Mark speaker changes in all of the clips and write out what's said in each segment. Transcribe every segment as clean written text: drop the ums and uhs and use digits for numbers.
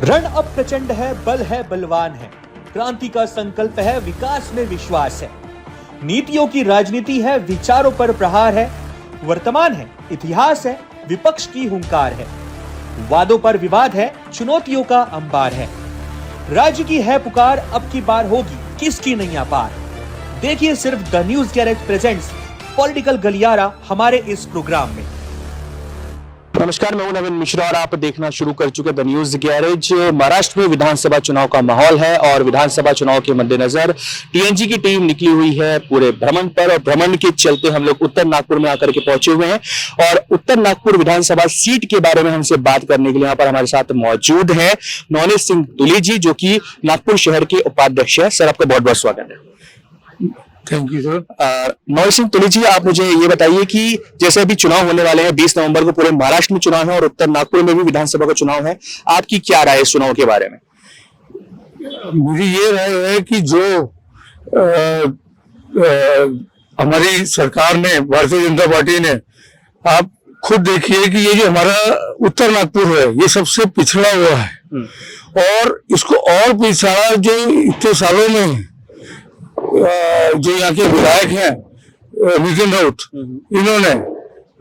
Speaker 1: रण अब प्रचंड है, बल है, बलवान है। क्रांति का संकल्प है, विकास में विश्वास है। नीतियों की राजनीति है, विचारों पर प्रहार है। वर्तमान है, इतिहास है, विपक्ष की हुंकार है। वादों पर विवाद है, चुनौतियों का अंबार है। राज्य की है पुकार, अब की बार होगी किसकी नैया पार। देखिए सिर्फ the news garage presents political गलियारा हमारे इस प्रोग्राम में।
Speaker 2: नमस्कार, मैं हूं नवीन मिश्रा और आप देखना शुरू कर चुके द न्यूज गैरेज। महाराष्ट्र में विधानसभा चुनाव का माहौल है और विधानसभा चुनाव के मद्देनजर टीएनजी की टीम निकली हुई है पूरे भ्रमण पर, और भ्रमण के चलते हम लोग उत्तर नागपुर में आकर के पहुंचे हुए हैं। और उत्तर नागपुर विधानसभा सीट के बारे में हमसे बात करने के लिए यहाँ पर हमारे साथ मौजूद है नवनीत सिंह तुली जी, जो कि नागपुर शहर के उपाध्यक्ष है। सर, आपका बहुत बहुत स्वागत है।
Speaker 3: Thank you sir.
Speaker 2: Navneet Singh तुली जी, आप मुझे ये बताइए कि जैसे अभी चुनाव होने वाले हैं, 20 नवंबर को पूरे महाराष्ट्र में चुनाव है और उत्तर नागपुर में भी विधानसभा का चुनाव है। आपकी क्या राय है इस चुनाव के बारे में?
Speaker 3: मुझे ये राय है कि जो हमारी सरकार ने, भारतीय जनता पार्टी ने, आप खुद देखिए कि ये जो हमारा उत्तर नागपुर है ये सबसे पिछड़ा हुआ है और इसको और पिछड़ा जो इतने सालों में जो यहाँ के विधायक हैं नितिन राउत, इन्होंने,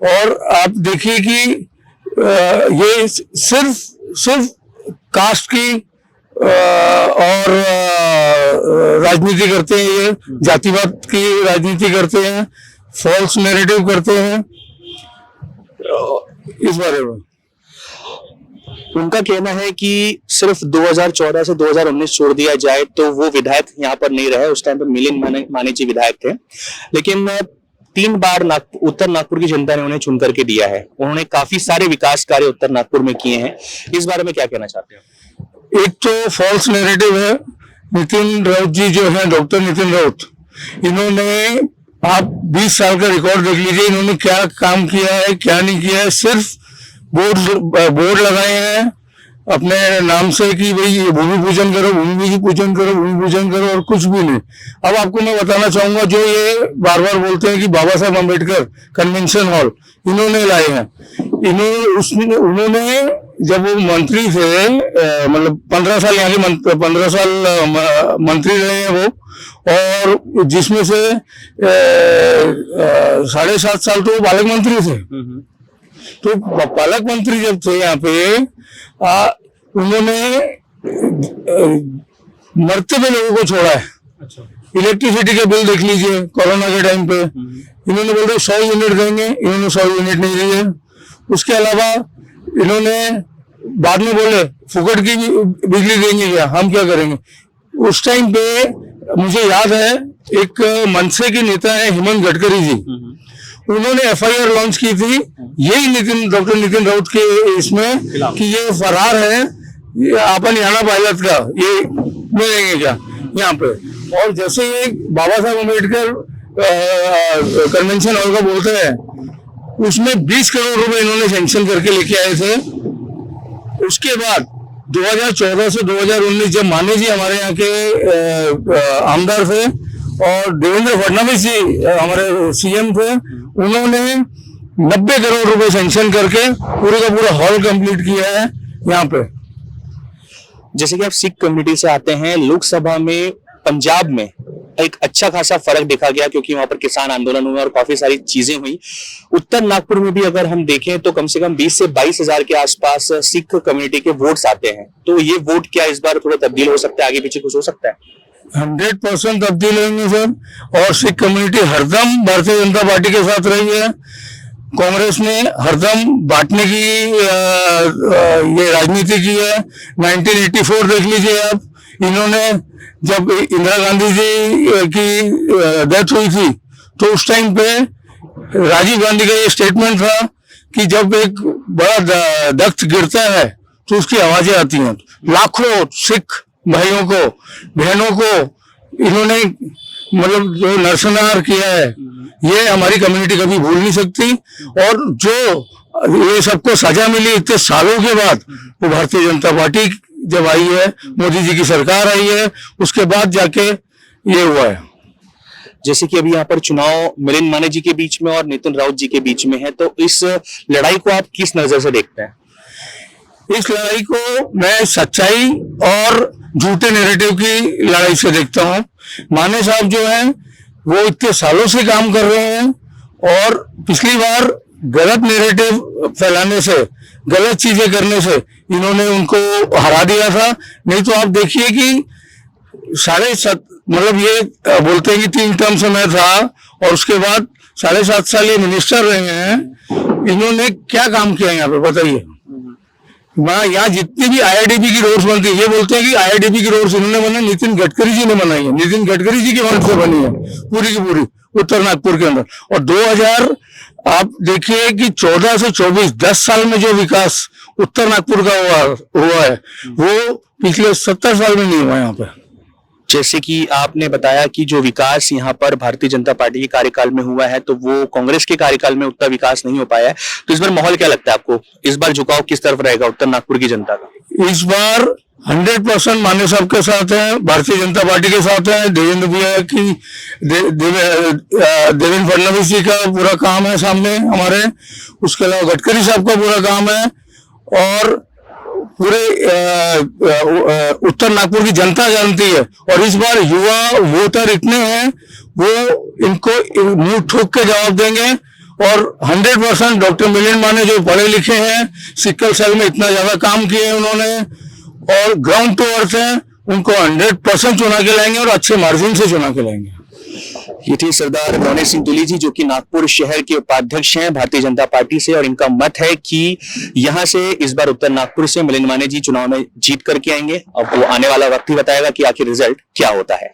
Speaker 3: और आप देखिए कि ये सिर्फ कास्ट की और राजनीति करते हैं, ये जातिवाद की राजनीति करते हैं, फॉल्स नैरेटिव करते हैं। इस बारे में
Speaker 2: उनका कहना है कि सिर्फ 2014 से 2019 छोड़ दिया जाए तो वो विधायक यहाँ पर नहीं रहे। उस टाइम पर मिलिंद माने जी विधायक थे, लेकिन 3 बार उत्तर नागपुर की जनता ने उन्हें चुन करके दिया है। उन्होंने काफी सारे विकास कार्य उत्तर नागपुर में किए हैं। इस बारे में क्या कहना चाहते हैं?
Speaker 3: एक तो फॉल्स नैरेटिव है। नितिन राउत जी जो है, डॉक्टर नितिन राउत, इन्होंने, आप 20 साल का रिकॉर्ड देख लीजिए, इन्होंने क्या काम किया है, क्या नहीं किया है। सिर्फ बोर्ड लगाए हैं अपने नाम से कि भाई ये भूमि पूजन करो, भूमि पूजन करो, भूमि पूजन करो, और कुछ भी नहीं। अब आपको मैं बताना चाहूंगा, जो ये बार बार बोलते हैं कि बाबा साहब अम्बेडकर कन्वेंशन हॉल इन्होंने लाए हैं, उन्होंने जब वो मंत्री थे, मतलब 15 साल यहाँ के 15 साल मंत्री रहे हैं वो, और जिसमें से 7.5 साल तो वो पालक मंत्री थे। तो पालक मंत्री जब थे यहाँ पे, उन्होंने मरते हुए लोगों को छोड़ा है। अच्छा। इलेक्ट्रिसिटी के बिल देख लीजिए, कोरोना के टाइम पे इन्होंने बोल रहे 100 यूनिट देंगे, इन्होंने 100 यूनिट नहीं दिए। उसके अलावा इन्होंने बाद में बोले फुकट की बिजली देंगे, क्या हम क्या करेंगे। उस टाइम पे मुझे याद है, एक मनसे के नेता है हेमंत गडकरी जी, उन्होंने FIR लॉन्च की थी यही डॉक्टर नितिन राउत के इसमें कि ये फरार है, ये अपन याना पायलट का, ये मिलेंगे क्या यहाँ पे। और जैसे ये बाबा साहब अम्बेडकर कन्वेंशन हॉल का बोलते हैं, उसमें 20 करोड़ रुपए इन्होंने सैंक्शन करके लेके आए थे। उसके बाद 2014 से 2019 जब माने जी हमारे यहाँ के आमदार थे और देवेंद्र फडणवीस जी हमारे CM थे, उन्होंने 90 करोड़ रुपए सैंक्शन करके पूरे का पूरा हॉल कंप्लीट किया है यहाँ पे।
Speaker 2: जैसे कि आप सिख कम्युनिटी से आते हैं, लोकसभा में पंजाब में एक अच्छा खासा फर्क देखा गया क्योंकि वहां पर किसान आंदोलन हुए और काफी सारी चीजें हुई। उत्तर नागपुर में भी अगर हम देखें तो कम से कम 20 से 22 हजार के आसपास सिख कम्युनिटी के वोट्स आते हैं। तो ये वोट क्या इस बार थोड़ा तब्दील हो सकता है, आगे पीछे कुछ हो सकता है?
Speaker 3: 100% तब्दील होंगे सर। और सिख कम्युनिटी हरदम भारतीय जनता पार्टी के साथ रही है। कांग्रेस ने हरदम बांटने की ये राजनीति की है। 1984 देख लीजिए आप, इन्होंने जब इंदिरा गांधी जी की डेथ हुई थी तो उस टाइम पे राजीव गांधी का ये स्टेटमेंट था कि जब एक बड़ा दख्त गिरता है तो उसकी आवाजें आती हैं। लाखों सिख भाइयों को, बहनों को इन्होंने मतलब जो नरसंहार किया है, ये हमारी कम्युनिटी कभी भूल नहीं सकती। और जो ये सबको सजा मिली इतने सालों के बाद, वो भारतीय जनता पार्टी जब आई है, मोदी जी की सरकार आई है, उसके बाद जाके ये हुआ है।
Speaker 2: जैसे कि अभी यहाँ पर चुनाव मिलिंद माने जी के बीच में और नितिन राउत जी के बीच में है, तो इस लड़ाई को आप किस नजर से देखते हैं?
Speaker 3: इस लड़ाई को मैं सच्चाई और झूठे नैरेटिव की लड़ाई से देखता हूँ। माने साहब जो हैं वो इतने सालों से काम कर रहे हैं और पिछली बार गलत नैरेटिव फैलाने से, गलत चीजें करने से इन्होंने उनको हरा दिया था। नहीं तो आप देखिए कि 7.5 मतलब ये बोलते हैं कि 3 टर्म से मैं था और उसके बाद 7.5 साल ये मिनिस्टर रहे हैं। इन्होंने क्या काम किया यहाँ पे बताइए। यहाँ जितनी भी IRDP की रोड्स बनती है, ये बोलते हैं कि IRDP की रोड्स इन्होंने बनाई, नितिन गडकरी जी ने बनाई है, नितिन गडकरी जी की फंड से बनी है पूरी की पूरी उत्तर नागपुर के अंदर। और 2000 आप देखिए कि 14 से 24 10 साल में जो विकास उत्तर नागपुर का हुआ है वो पिछले 70 साल में नहीं हुआ यहाँ पे।
Speaker 2: जैसे कि आपने बताया कि जो विकास यहाँ पर भारतीय जनता पार्टी के कार्यकाल में हुआ है तो वो कांग्रेस के कार्यकाल में उतना विकास नहीं हो पाया है। तो इस बार माहौल क्या लगता है आपको, इस बार झुकाव किस तरफ रहेगा उत्तर नागपुर की जनता का?
Speaker 3: इस बार 100% माने साहब के साथ है, भारतीय जनता पार्टी के साथ है। देवेंद्र भैया की देवेंद्र फडणवीस जी का पूरा काम है सामने हमारे, उसके अलावा गडकरी साहब का पूरा काम है और पूरे उत्तर नागपुर की जनता जानती है। और इस बार युवा वोटर इतने हैं वो इनको मुंह ठोक के जवाब देंगे और 100% डॉक्टर मिलिंद माने जो पढ़े लिखे हैं, सिक्कल सेल में इतना ज्यादा काम किए हैं उन्होंने और ग्राउंड टू अर्थ हैं, उनको 100% चुना के लाएंगे और अच्छे मार्जिन से चुना के लाएंगे।
Speaker 2: ये थे सरदार मोहन सिंह तुली जी जो कि नागपुर शहर के उपाध्यक्ष हैं भारतीय जनता पार्टी से और इनका मत है कि यहां से इस बार उत्तर नागपुर से मिलिंद माने जी चुनाव में जीत करके आएंगे। अब वो आने वाला वक्त ही बताएगा कि आखिर रिजल्ट क्या होता है।